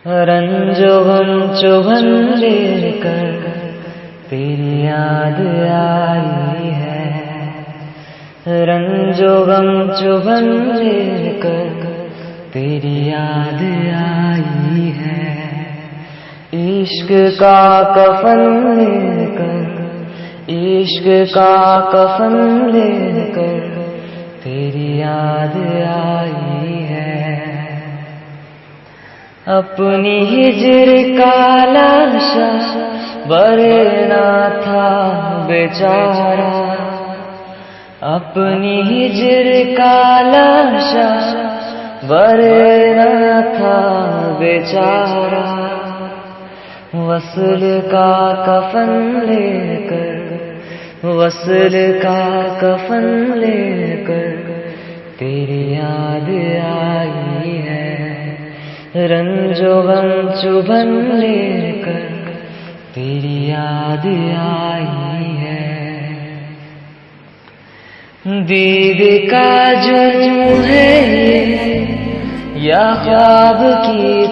रंजो गम चुभन लेकर तेरी याद आई है। रंजो गम चुभन लेकर तेरी याद आई है। इश्क का कफन लेकर, इश्क का कफन लेकर तेरी याद आई है। अपनी हिजर का लाशा बरना था बेचारा। अपनी हिजर का लाशा बरना था बेचारा। वसल का कफन लेकर, वसल का कफन लेकर तेरी याद आई है। रंजो गम चुभन लेकर तेरी याद आई है। दीद का जुनून है या ख्वाब की